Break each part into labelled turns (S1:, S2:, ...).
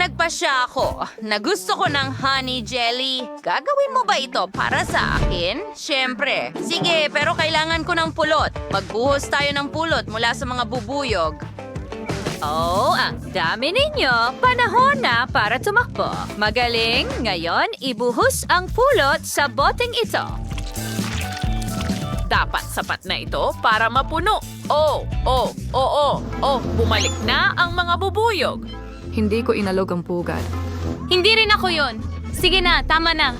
S1: nagpasya ako na gusto ko ng honey jelly. Gagawin mo ba ito para sa akin? Siyempre. Sige, pero kailangan ko ng pulot. Magbuhos tayo ng pulot mula sa mga bubuyog.
S2: Oh, ang dami ninyo. Panahon na para tumakbo. Magaling. Ngayon, ibuhos ang pulot sa boteng ito.
S3: Dapat sapat na ito para mapuno. Bumalik na ang mga bubuyog.
S4: Hindi ko inalog ang pugad.
S1: Hindi rin ako yon. Sige na, tama na.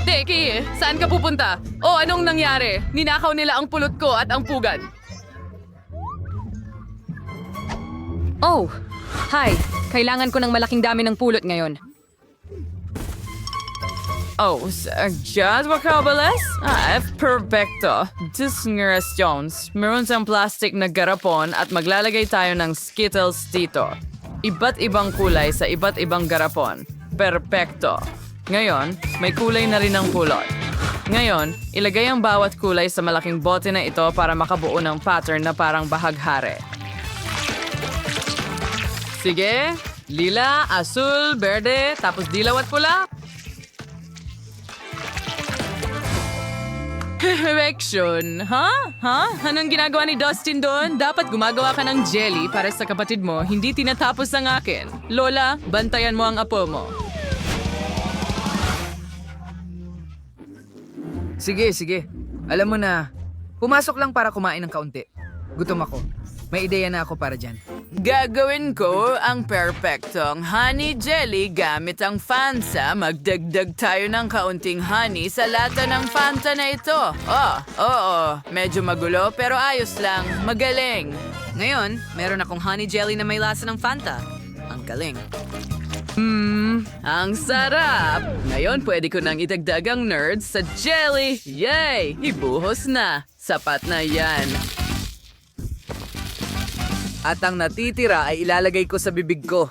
S3: Teki, saan ka pupunta? O anong nangyari? Ninakaw nila ang pulot ko at ang pugad.
S4: Oh! Hi! Kailangan ko ng malaking dami ng pulot ngayon.
S3: Oh, sadyad wakabales? Perfecto. Disngeras Jones. Meron siyang plastic na garapon at maglalagay tayo ng Skittles dito. Iba't ibang kulay sa iba't ibang garapon. Perfecto. Ngayon, may kulay na rin ang pulot. Ngayon, ilagay ang bawat kulay sa malaking bote na ito para makabuo ng pattern na parang bahaghari. Sige, lila, asul, berde, tapos dilaw at pula. Correction. Ha? Anong ginagawa ni Dustin doon? Dapat gumagawa ka ng jelly para sa kapatid mo, hindi tinatapos ang akin. Lola, bantayan mo ang apo mo.
S5: Sige. Alam mo na, pumasok lang para kumain ng kaunti. Gutom ako. May ideya na ako para dyan.
S3: Gagawin ko ang perpektong honey jelly gamit ang Fanta. Magdagdag tayo ng kaunting honey sa lata ng Fanta na ito. Medyo magulo pero ayos lang. Magaling.
S5: Ngayon, meron akong honey jelly na may lasa ng Fanta. Ang galing.
S3: Ang sarap! Ngayon pwede ko nang idagdag ang nerds sa jelly. Yay! Ibuhos na. Sapat na yan.
S5: At ang natitira ay ilalagay ko sa bibig ko.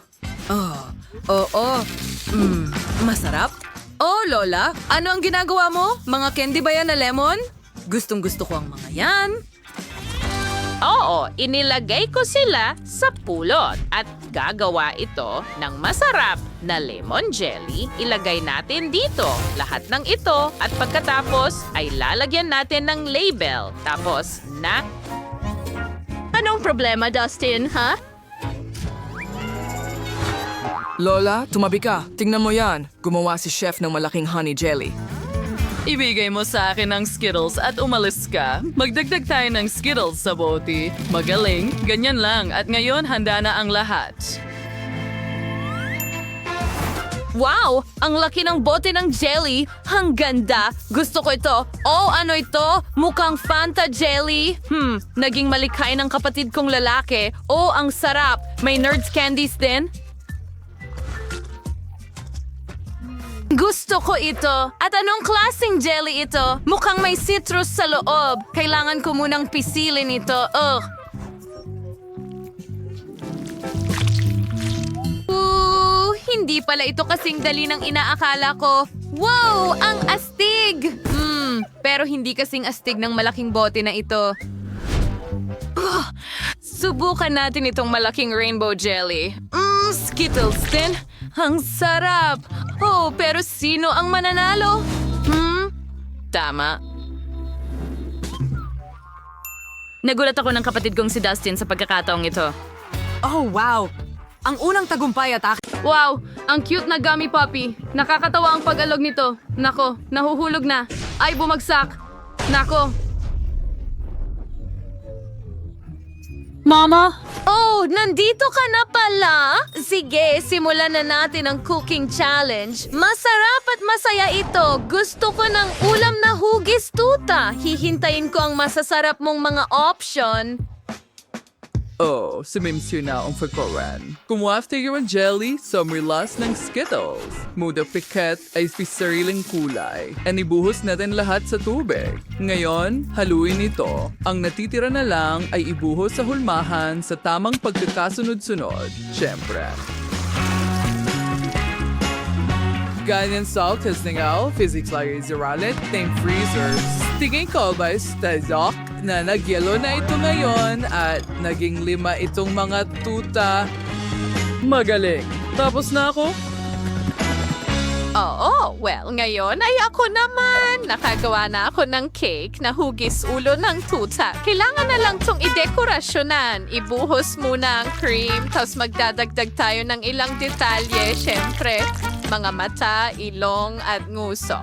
S5: Masarap?
S3: Oh, Lola, ano ang ginagawa mo? Mga candy ba yan na lemon?
S5: Gustong gusto ko ang mga yan.
S1: Oo, inilagay ko sila sa pulot at gagawa ito ng masarap na lemon jelly. Ilagay natin dito lahat ng ito at pagkatapos ay lalagyan natin ng label. Tapos na... Anong problema, Dustin, ha?
S6: Lola, tumabi ka. Tingnan mo yan. Gumawa si Chef ng malaking honey jelly.
S3: Ibigay mo sa akin ang Skittles at umalis ka. Magdagdag tayo ng Skittles sa bote. Magaling, ganyan lang. At ngayon, handa na ang lahat.
S1: Wow! Ang laki ng bote ng jelly. Ang ganda. Gusto ko ito. Oh, ano ito? Mukhang Fanta jelly. Naging malikhain ng kapatid kong lalaki. Oh, ang sarap. May nerds candies din. Gusto ko ito. At anong klaseng jelly ito? Mukhang may citrus sa loob. Kailangan ko munang pisilin ito. Hindi pala ito kasing dali ng inaakala ko. Wow! Ang astig! Pero hindi kasing astig ng malaking bote na ito. Subukan natin itong malaking rainbow jelly. Skittles din. Ang sarap! Oh, pero sino ang mananalo? Tama. Nagulat ako ng kapatid kong si Dustin sa pagkakataong ito.
S4: Oh, wow! Ang unang tagumpay at
S1: Wow! Ang cute na gummy puppy. Nakakatawa ang pag-alog nito. Nako, nahuhulog na. Ay, bumagsak. Nako.
S4: Mama?
S1: Oh, nandito ka na pala? Sige, simulan na natin ang cooking challenge. Masarap at masaya ito. Gusto ko ng ulam na hugis tuta. Hihintayin ko ang masasarap mong mga option.
S3: Oh, sumimsyo na ang fakoran. Kumuha tayo ng jelly sa mirlas ng Skittles. Muda piket ay sariling kulay. And ibuhos natin lahat sa tubig. Ngayon, haluin ito. Ang natitira na lang ay ibuhos sa hulmahan sa tamang pagkakasunod-sunod. Siyempre. Ganyan salt has ningaw, physics like zeralit, tem freezers. Tingin ko ba stazok?
S6: na nagyelo na ito ngayon at naging 5 itong mga tuta.
S3: Magaling. Tapos na ako?
S1: Oo, well, ngayon ay ako naman. Nakagawa na ako ng cake na hugis ulo ng tuta. Kailangan na lang tong idekorasyonan. Ibuhos muna ang cream, tapos magdadagdag tayo ng ilang detalye. Siyempre, mga mata, ilong, at nguso.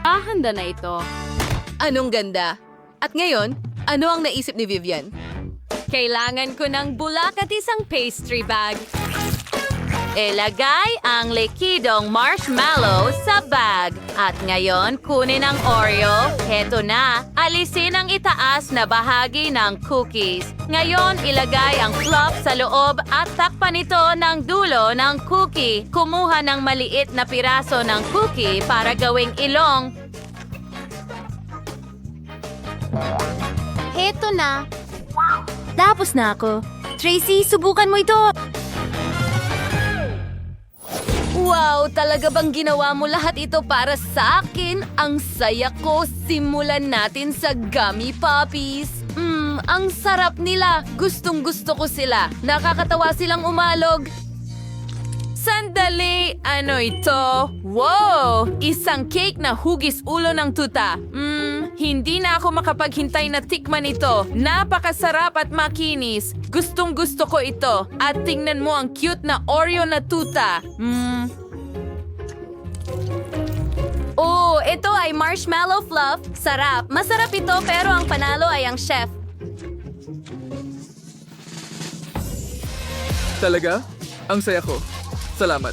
S2: Handa na ito.
S7: Anong ganda? At ngayon, ano ang naisip ni Vivian?
S2: Kailangan ko ng bulak at isang pastry bag. Ilagay ang likidong marshmallow sa bag. At ngayon, kunin ang Oreo. Heto na. Alisin ang itaas na bahagi ng cookies. Ngayon, ilagay ang fluff sa loob at takpan ito ng dulo ng cookie. Kumuha ng maliit na piraso ng cookie para gawing ilong.
S8: Heto na. Tapos na ako. Tracy, subukan mo ito.
S7: Wow, talaga bang ginawa mo lahat ito para sa akin? Ang saya ko. Simulan natin sa Gummy Puppies. Ang sarap nila. Gustong gusto ko sila. Nakakatawa silang umalog. Sandali! Ano ito? Wow! Isang cake na hugis ulo ng tuta. Hindi na ako makapaghintay na tikman ito. Napakasarap at makinis. Gustong gusto ko ito. At tingnan mo ang cute na Oreo na tuta.
S2: Oh, ito ay marshmallow fluff. Sarap. Masarap ito pero ang panalo ay ang chef.
S6: Talaga? Ang saya ko. Salamat.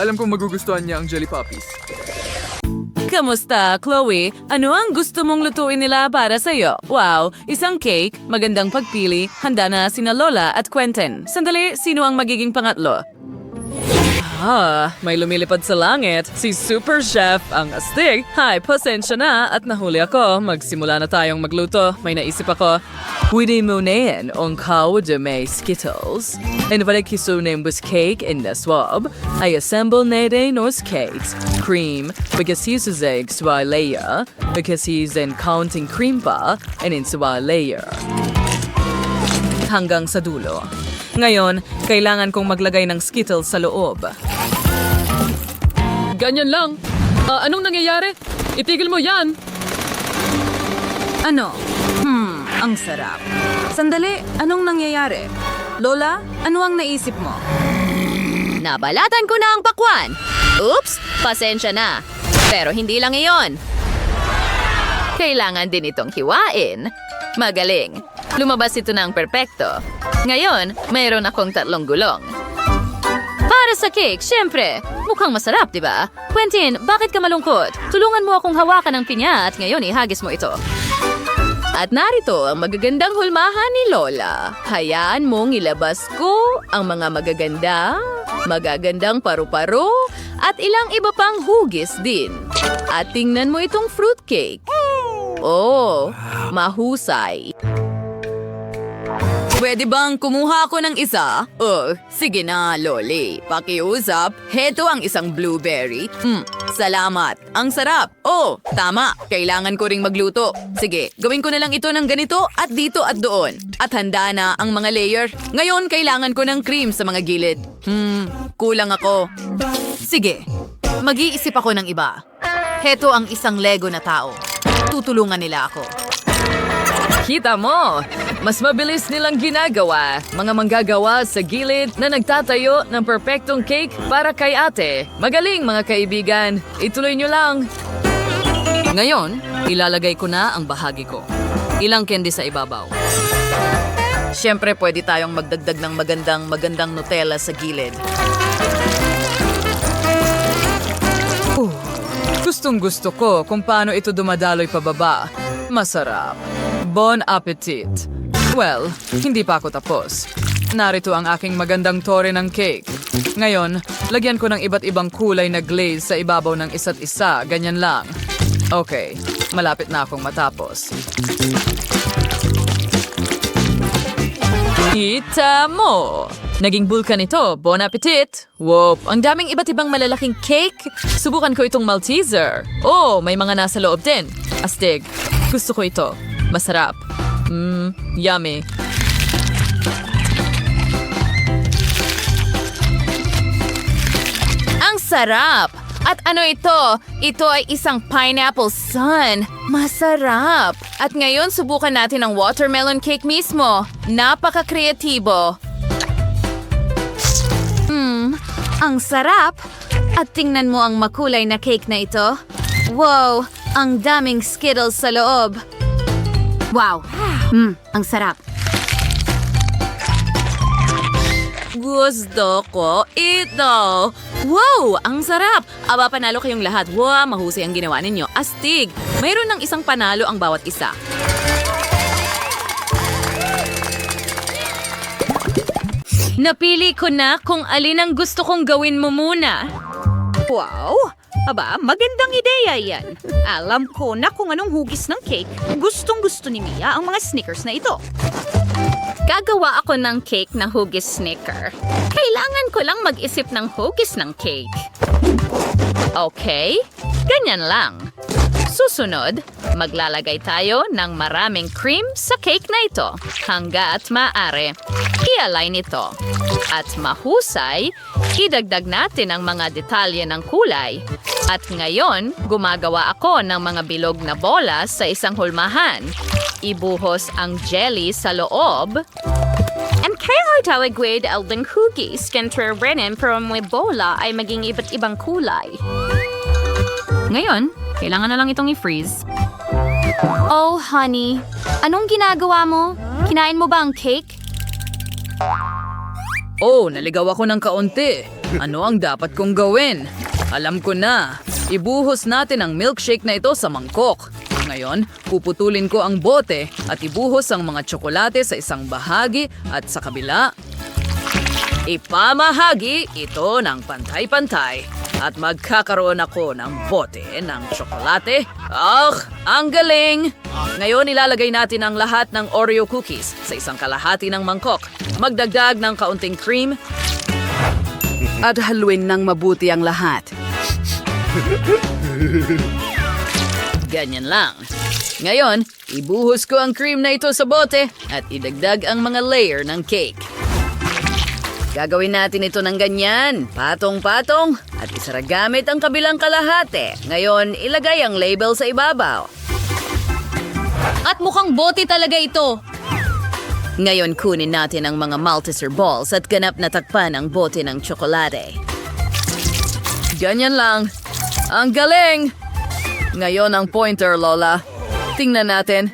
S6: Alam kong magugustuhan niya ang Jelly Puppies.
S3: Kamusta, Chloe? Ano ang gusto mong lutuin nila para sa'yo? Wow, isang cake, magandang pagpili, handa na sina Lola at Quentin. Sandali, sino ang magiging pangatlo? May lumilipad sa langit. Si Super Chef ang astig. Hi, pasensya na at nahuli ako. Magsimula na tayong magluto. May naisip ako. Pwede mo na yan ang kao de may Skittles. And balik kisunin bus cake in the swab. I assemble natin nos cakes. Cream, because he's his eggs to our layer. Because he's in counting cream pa and into our layer. Hanggang sa dulo. Ngayon, kailangan kong maglagay ng Skittles sa loob.
S4: Ganyan lang. Anong nangyayari? Itigil mo yan.
S9: Ano? Ang sarap. Sandali, anong nangyayari? Lola, ano ang naisip mo?
S7: Nabalatan ko na ang pakwan. Oops, pasensya na. Pero hindi lang iyon. Kailangan din itong hiwain. Magaling. Lumabas ito ng perpekto. Ngayon, mayroon akong 3 gulong. Para sa cake, syempre. Mukhang masarap, di ba? Quentin, bakit ka malungkot? Tulungan mo akong hawakan ng pinya at ngayon ihagis mo ito. At narito ang magagandang hulmahan ni Lola. Hayaan mong ilabas ko ang mga magagandang paru-paro at ilang iba pang hugis din. At tingnan mo itong fruitcake. Oh, mahusay. Pwede bang kumuha ako ng isa? Oh, sige na, Loli. Pakiusap, heto ang isang blueberry. Salamat. Ang sarap. Oh, tama. Kailangan ko ring magluto. Sige, gawin ko na lang ito ng ganito at dito at doon. At handa na ang mga layer. Ngayon, kailangan ko ng cream sa mga gilid. Kulang ako. Sige, mag-iisip ako ng iba. Heto ang isang Lego na tao. Tutulungan nila ako.
S3: Kita mo! Mas mabilis nilang ginagawa. Mga manggagawa sa gilid na nagtatayo ng perpektong cake para kay ate. Magaling mga kaibigan. Ituloy nyo lang. Ngayon, ilalagay ko na ang bahagi ko. Ilang candy sa ibabaw.
S7: Siyempre, pwede tayong magdagdag ng magandang Nutella sa gilid.
S3: Gustong gusto ko kung paano ito dumadaloy pababa. Masarap. Bon appetit. Well, hindi pa ako tapos. Narito ang aking magandang tore ng cake. Ngayon, lagyan ko ng iba't ibang kulay na glaze sa ibabaw ng isa't isa. Ganyan lang. Okay, malapit na akong matapos. Kita mo! Naging bulkan ito. Bon appetit! Whoop! Ang daming iba't ibang malalaking cake. Subukan ko itong Malteser. Oh, may mga nasa loob din. Astig. Gusto ko ito. Masarap. Yummy.
S2: Ang sarap! At ano ito? Ito ay isang pineapple sun. Masarap! At ngayon subukan natin ang watermelon cake mismo. Napaka-kreatibo.
S8: Ang sarap! At tingnan mo ang makulay na cake na ito. Wow! Ang daming Skittles sa loob. Wow! Ang sarap.
S2: Gusto ko ito! Wow! Ang sarap! Aba, panalo kayong lahat. Wow! Mahusay ang ginawa ninyo. Astig! Mayroon ng isang panalo ang bawat isa.
S4: Napili ko na kung alin ang gusto kong gawin mo muna.
S10: Wow! Aba, magandang ideya yan. Alam ko na kung anong hugis ng cake. Gustong-gusto ni Mia ang mga Snickers na ito.
S1: Gagawa ako ng cake na hugis snicker. Kailangan ko lang mag-isip ng hugis ng cake. Okay, ganyan lang. Susunod, maglalagay tayo ng maraming cream sa cake na ito hangga't maaari. I-align ito. At mahusay, idagdag natin ang mga detalye ng kulay. At ngayon, gumagawa ako ng mga bilog na bola sa isang hulmahan. Ibuhos ang jelly sa loob.
S10: And kaya tawagwid Alden cookies kantrerenen pero may bola ay maging iba't ibang kulay.
S4: Ngayon, kailangan na lang itong i-freeze.
S8: Oh, honey. Anong ginagawa mo? Kinain mo ba ang cake?
S7: Oh, naligaw ako ng kaunti. Ano ang dapat kong gawin? Alam ko na. Ibuhos natin ang milkshake na ito sa mangkok. Ngayon, puputulin ko ang bote at ibuhos ang mga tsokolate sa isang bahagi at sa kabila. Ipamahagi ito ng pantay-pantay at magkakaroon ako ng bote ng tsokolate. Ang galing! Ngayon ilalagay natin ang lahat ng Oreo cookies sa isang kalahati ng mangkok. Magdagdag ng kaunting cream at haluin ng mabuti ang lahat. Ganyan lang. Ngayon, ibuhos ko ang cream na ito sa bote at idagdag ang mga layer ng cake. Gagawin natin ito ng ganyan, patong-patong, at isara gamit ang kabilang kalahati. Ngayon, ilagay ang label sa ibabaw.
S4: At mukhang bote talaga ito.
S2: Ngayon, kunin natin ang mga Malteser balls at ganap na takpan ang bote ng tsokolate.
S7: Ganyan lang. Ang galing! Ngayon ang pointer, Lola. Tingnan natin.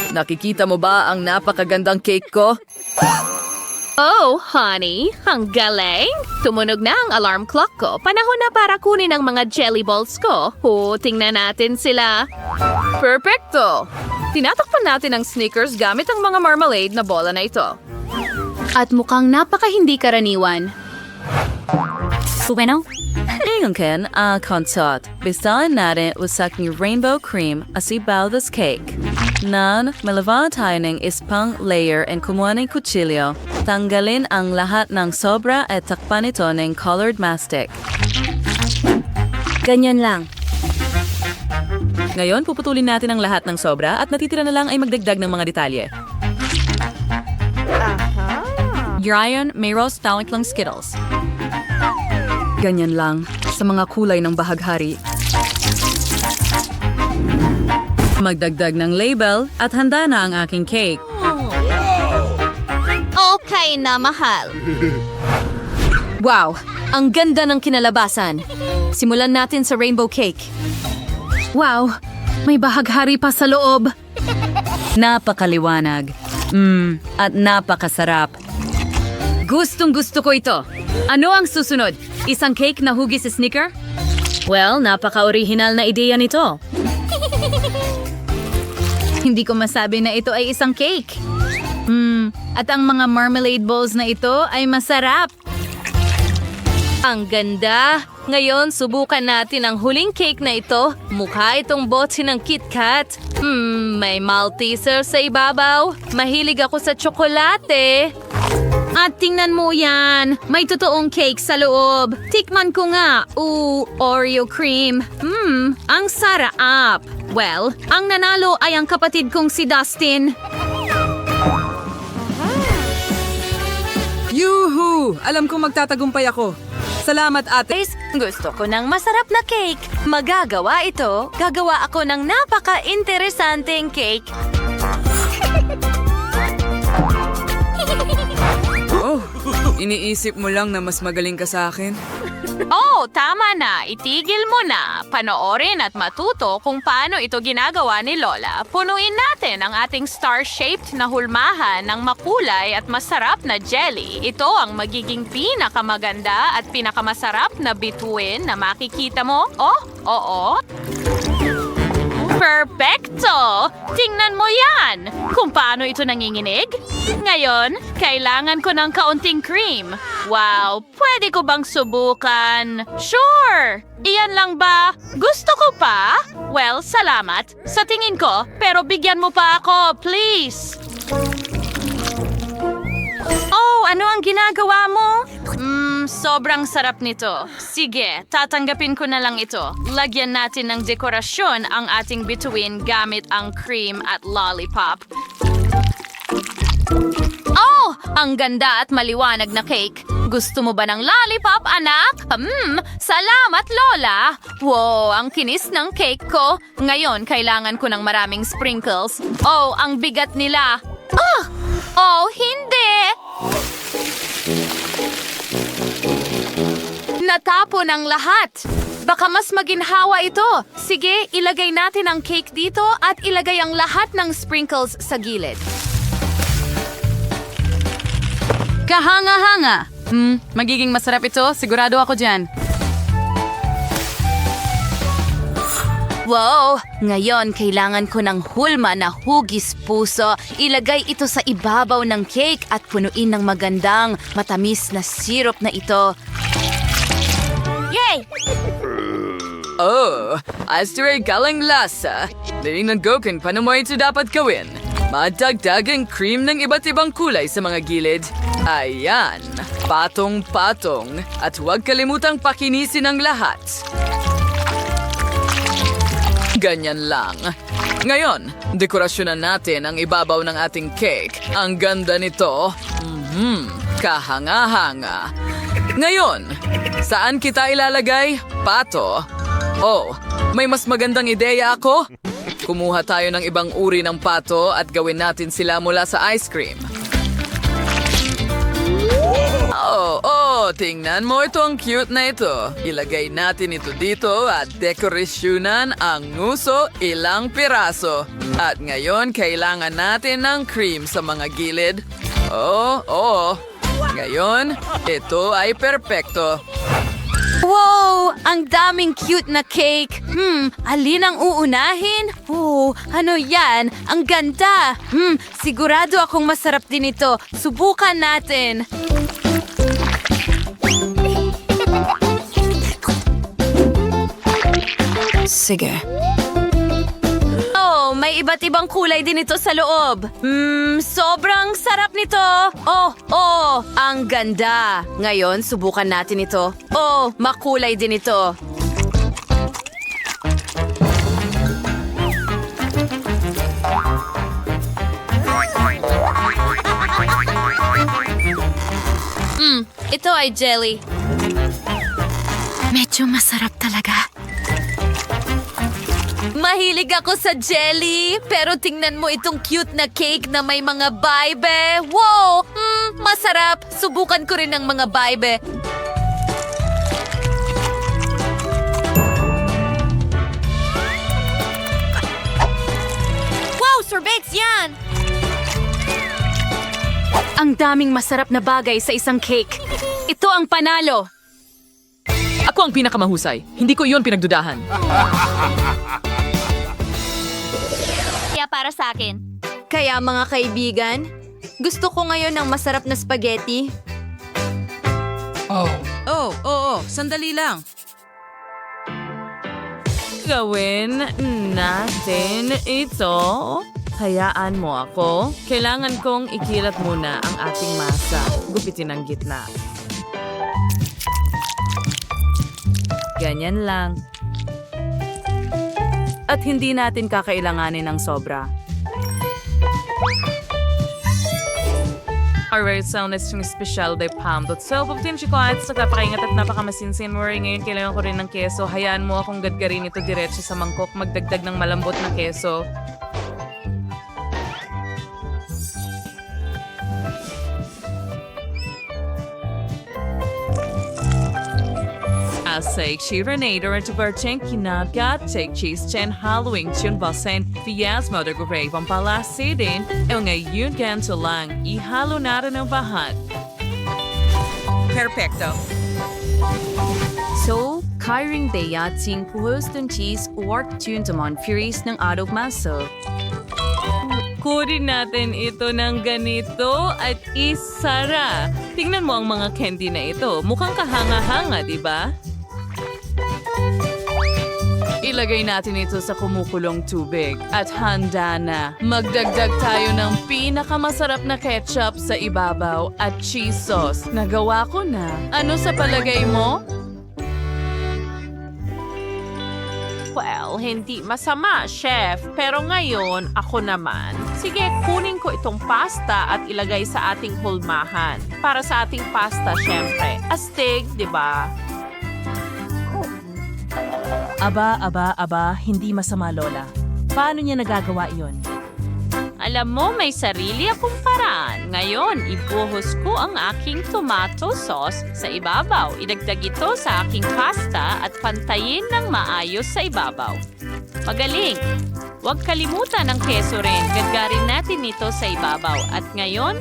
S7: Nakikita mo ba ang napakagandang cake ko?
S1: Oh, honey, ang galing! Tumunog na ang alarm clock ko. Panahon na para kunin ang mga jelly balls ko. Tingnan natin sila.
S3: Perfecto! Tinatakpan natin ang Snickers gamit ang mga marmalade na bola na ito.
S8: At mukhang napaka-hindi karaniwan. Bueno?
S7: Ngayon Ken, konsot. Bisahan natin usaking rainbow cream asibaw this cake. Nan, malavan tayo ng ispang layer and kumuha ng kutsilyo. Tanggalin ang lahat ng sobra at takpan ito ng colored mastic.
S8: Ganyan lang.
S3: Ngayon, puputulin natin ang lahat ng sobra at natitira na lang ay magdagdag ng mga detalye.
S4: Ryan, Mayros, tawag lang Skittles.
S7: Ganyan lang, sa mga kulay ng bahaghari. Magdagdag ng label at handa na ang aking cake.
S8: Okay na, mahal.
S4: Wow, ang ganda ng kinalabasan. Simulan natin sa rainbow cake.
S8: Wow, may bahaghari pa sa loob.
S7: Napakaliwanag. At napakasarap.
S4: Gustong-gusto ko ito. Ano ang susunod? Isang cake na hugis sa snicker?
S2: Well, napaka-original na ideya nito.
S8: Hindi ko masabi na ito ay isang cake. At ang mga marmalade balls na ito ay masarap.
S2: Ang ganda! Ngayon, subukan natin ang huling cake na ito. Mukha itong bote ng KitKat. May Malteser sa ibabaw. Mahilig ako sa tsokolate.
S8: At tingnan mo yan, may totoong cake sa loob. Tikman ko nga. Oreo cream. Ang sarap. Well, ang nanalo ay ang kapatid kong si Dustin.
S9: Yuhu! Alam kong magtatagumpay ako. Salamat, ate.
S2: Guys, gusto ko ng masarap na cake. Magagawa ito. Gagawa ako ng napaka-interesanteng cake.
S3: Oh, iniisip mo lang na mas magaling ka sa akin?
S1: Oh, tama na. Itigil mo na. Panoorin at matuto kung paano ito ginagawa ni Lola. Punuin natin ang ating star-shaped na hulmahan ng makulay at masarap na jelly. Ito ang magiging pinakamaganda at pinakamasarap na bituin na makikita mo. Oh, oo. Perfecto! Tingnan mo yan! Kung paano ito nanginginig. Ngayon, kailangan ko ng kaunting cream. Wow, pwede ko bang subukan? Sure! Iyan lang ba? Gusto ko pa? Well, salamat. Sa tingin ko, pero bigyan mo pa ako, please. Oh, ano ang ginagawa mo? Sobrang sarap nito. Sige, tatanggapin ko na lang ito. Lagyan natin ng dekorasyon ang ating bituin gamit ang cream at lollipop. Oh, ang ganda at maliwanag na cake. Gusto mo ba ng lollipop, anak? Salamat, Lola. Wow, ang kinis ng cake ko. Ngayon, kailangan ko ng maraming sprinkles. Oh, ang bigat nila. Oh, hindi! Natapon ang lahat. Baka mas maginhawa ito. Sige, ilagay natin ang cake dito at ilagay ang lahat ng sprinkles sa gilid.
S4: Kahanga-hanga. Magiging masarap ito. Sigurado ako dyan.
S2: Wow! Ngayon, kailangan ko ng hulma na hugis puso. Ilagay ito sa ibabaw ng cake at punuin ng magandang matamis na syrup na ito. Yay!
S3: Oh, as to ay galang lasa, tinignan ko kung paano mo ito dapat gawin. Madagdag ang cream ng iba't ibang kulay sa mga gilid. Ayan, patong-patong. At huwag kalimutang pakinisin ang lahat. Ganyan lang. Ngayon, dekorasyonan natin ang ibabaw ng ating cake. Ang ganda nito. Kahanga-hanga. Ngayon, saan kita ilalagay? Pato? Oh, may mas magandang ideya ako. Kumuha tayo ng ibang uri ng pato at gawin natin sila mula sa ice cream. Tingnan mo ito, ang cute na ito. Ilagay natin ito dito at dekorasyonan ang nguso, ilang piraso. At ngayon, kailangan natin ng cream sa mga gilid. Ngayon, ito ay perpekto.
S2: Wow! Ang daming cute na cake. Alin ang uunahin? Ano yan? Ang ganda. Sigurado akong masarap din ito. Subukan natin.
S9: Sige.
S2: Oh, may iba't ibang kulay din ito sa loob. Sobrang sarap nito. Ang ganda. Ngayon, subukan natin ito. Oh, makulay din ito. Ito ay jelly.
S8: Medyo masarap talaga.
S2: Mahilig ako sa jelly, pero tingnan mo itong cute na cake na may mga baibe. Wow! Masarap. Subukan ko rin ng mga baibe. Wow! Sorbets yan!
S4: Ang daming masarap na bagay sa isang cake. Ito ang panalo.
S3: Ako ang pinakamahusay. Hindi ko iyon pinagdudahan.
S2: Kaya para sa akin. Kaya mga kaibigan, gusto ko ngayon ng masarap na spaghetti.
S9: Sandali lang.
S3: Gawin natin ito. Hayaan mo ako. Kailangan kong ikilat muna ang ating masa. Gupitin ang gitna. Ganyan lang. At hindi natin kakailanganin ng sobra. Alright, sound is yung special de Pam. So, pupuntin siya ko at sa kapakaingat at napakamasinsin mo rin. Ngayon, kailangan ko rin ng keso. Hayaan mo akong gadgarin ito diretso sa mangkok. Magdagdag ng malambot na keso. Asik Shirenader at Bercheng Kinagat, Take Cheese Chen Halloween Chun Basen, Fias Mother Gray, Pampalasidin, El ngayon ganito lang, ihalo natin ang bahat.
S7: Perfecto.
S2: So, Kairing Deya Ting Puhos ng Cheese or Tune Tamon Furies ng Araw Maso.
S3: Kunin natin ito ng ganito at isara. Tingnan mo ang mga candy na ito. Mukhang kahanga-hanga, di ba? Ilagay natin ito sa kumukulong tubig at handa na. Magdagdag tayo ng pinakamasarap na ketchup sa ibabaw at cheese sauce. Nagawa ko na. Ano sa palagay mo?
S1: Well, hindi masama, chef. Pero ngayon, ako naman. Sige, kunin ko itong pasta at ilagay sa ating hulmahan. Para sa ating pasta, syempre. Astig, di ba?
S11: Aba, hindi masama, Lola. Paano niya nagagawa iyon?
S1: Alam mo, may sarili akong paraan. Ngayon, ibuhos ko ang aking tomato sauce sa ibabaw. Idagdag ito sa aking pasta at pantayin ng maayos sa ibabaw. Magaling! Huwag kalimutan ang keso rin. Gadgarin natin ito sa ibabaw. At ngayon,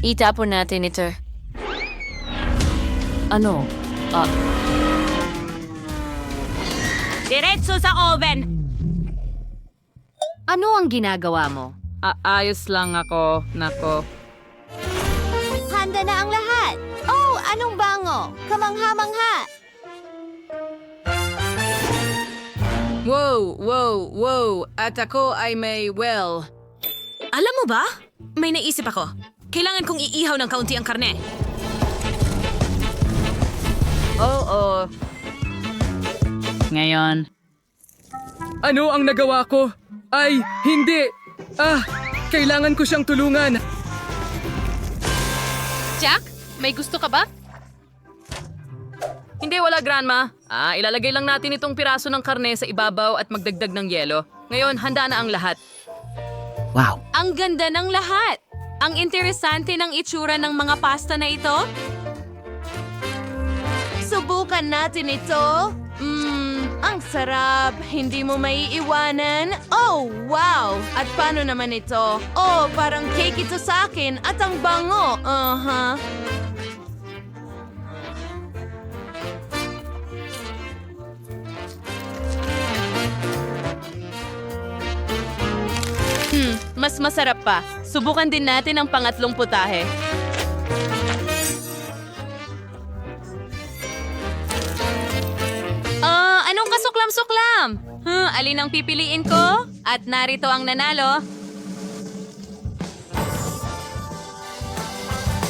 S2: Itapon natin ito.
S3: Ano?
S10: Diretso sa oven!
S2: Ano ang ginagawa mo?
S3: Ayos lang ako, nako.
S12: Handa na ang lahat. Oh, anong bango? Kamangha-mangha.
S9: Wow. At ako ay may
S10: Alam mo ba? May naisip ako. Kailangan kong iihaw ng kaunti ang karne.
S9: Oo.
S3: Ngayon.
S6: Ano ang nagawa ko? Ay, hindi! Kailangan ko siyang tulungan.
S4: Jack, may gusto ka ba?
S3: Hindi, wala, Grandma. Ilalagay lang natin itong piraso ng karne sa ibabaw at magdagdag ng yelo. Ngayon, handa na ang lahat.
S2: Ang ganda ng lahat! Ang interesante ng itsura ng mga pasta na ito.
S12: Subukan natin ito. Ang sarap. Hindi mo maiiwanan. Oh, wow! At paano naman ito? Oh, parang cake ito sa akin at ang bango.
S2: Mas masarap pa. Subukan din natin ang pangatlong putahe. Anong kasuklam-suklam? Alin ang pipiliin ko? At narito ang nanalo.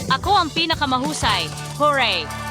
S1: ako ang pinakamahusay. Hooray!